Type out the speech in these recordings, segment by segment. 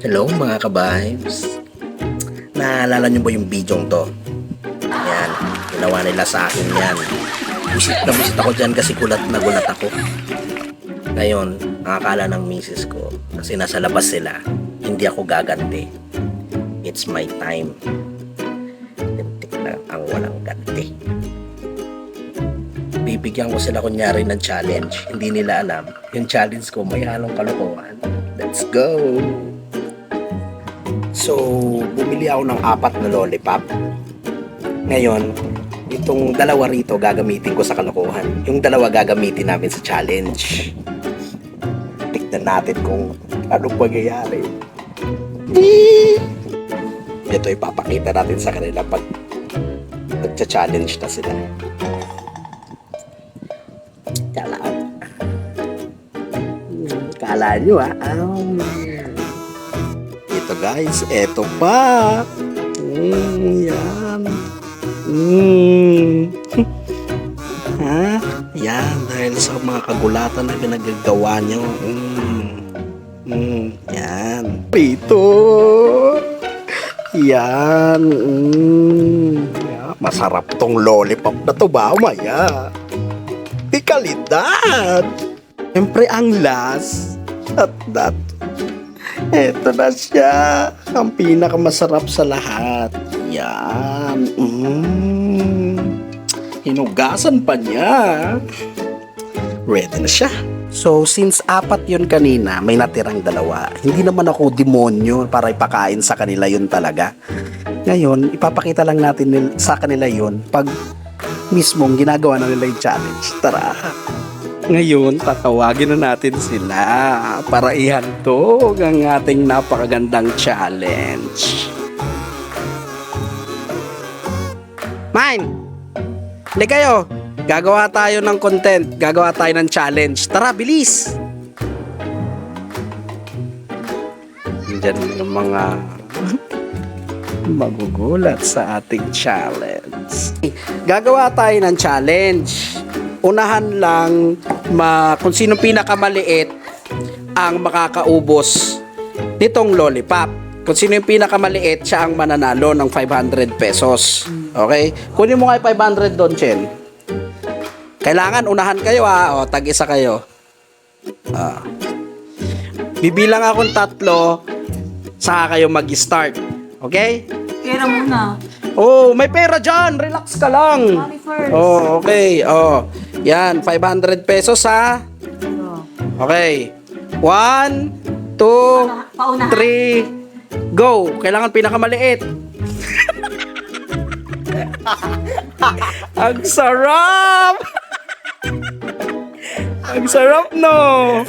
Hello mga ka-vibes. Naalala niyo ba yung bidyong to? Yan, ginawa nila sa akin yan. Busit na busit ako dyan kasi gulat na gulat ako. Ngayon, ang akala ng misis ko, kasi nasa labas sila, hindi ako gaganti. It's my time. Tintik na ang walang ganti. Bibigyan ko sila kunyari ng challenge. Hindi nila alam. Yung challenge ko may halong kalokohan. Let's go! So, bumili ako ng 4 na lollipop. Ngayon, itong dalawa rito gagamitin ko sa kalokohan. Yung dalawa gagamitin namin sa challenge. Tignan natin kung anong mangyayari. Ito ipapakita natin sa kanila pag nagcha-challenge na sila. Kala nyo ito guys, ito pa. Yan. Ha? Yan, dahil sa mga kagulatan na pinagagawa nyo. Yan. Ito. Yan. Yan. Masarap tong lollipop na to ba? Maya. Di kalidad. Siyempre ang last at that. Ito na siya. Ang pinakamasarap sa lahat. Yan. Hinugasan pa niya. Ready na siya. So, since 4 yun kanina, may natirang 2. Hindi naman ako demonyo para ipakain sa kanila yun talaga. Ngayon, ipapakita lang natin sa kanila yun pag mismong ginagawa na nila yung challenge. Tara! Ngayon, tatawagin na natin sila para ihantog ang ating napakagandang challenge. Mine! Hindi kayo! Gagawa tayo ng content. Gagawa tayo ng challenge. Tara, bilis! Diyan yung mga magugulat sa ating challenge. Gagawa tayo ng challenge. Unahan lang kung sino pinakamaliit ang makakaubos nitong lollipop. Kung sino yung pinakamaliit, siya ang mananalo ng 500 pesos. Okay? Kunin mo nga yung 500 doon, Chen. Kailangan unahan kayo O, tag-isa kayo. Bibilang akong 3, saka kayo mag-start. Okay? Pera muna. Oh, may pera dyan. Relax ka lang. Money first. Oh, okay. Oh, yan. 500 pesos ha. Okay. 1, 2, 3, go. Kailangan pinakamaliit. Ang sarap! Ang sarap, no?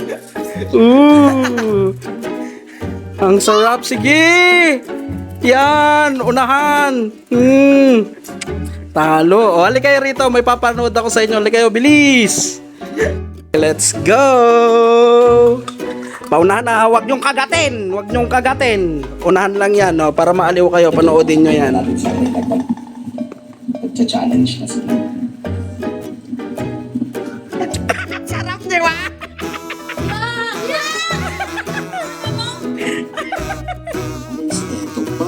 Ang sarap. Sige! Yan! Unahan! Talo. O, hali kayo rito. May papanood ako sa inyo. Hali kayo. Bilis! Let's go! Paunahan na. Huwag nyong kagatin. Huwag nyong kagatin. Unahan lang yan. No? Para maaliw kayo. Panoodin nyo yan. Challenge na sila. Sarap di ba? Ito pa.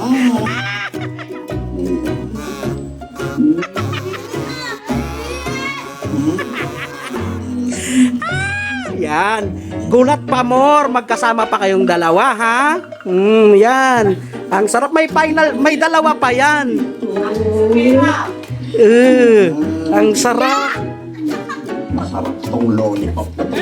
Yan. Gulat pa more. Magkasama pa kayong dalawa, ha? Yan. Ang sarap. May final. May 2 pa yan. Ang sarap. Masarap tong lollipop na to.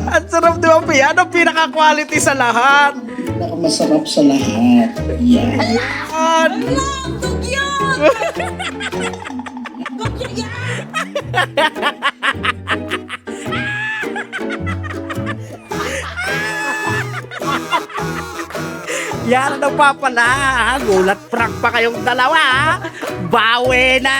Ang sarap, di ba? Yan ang pinaka-quality sa lahat. Pinaka-masarap sa lahat. Yan. Yan ang nagpapala. Gulat prank pa kayong dalawa. Bawi na.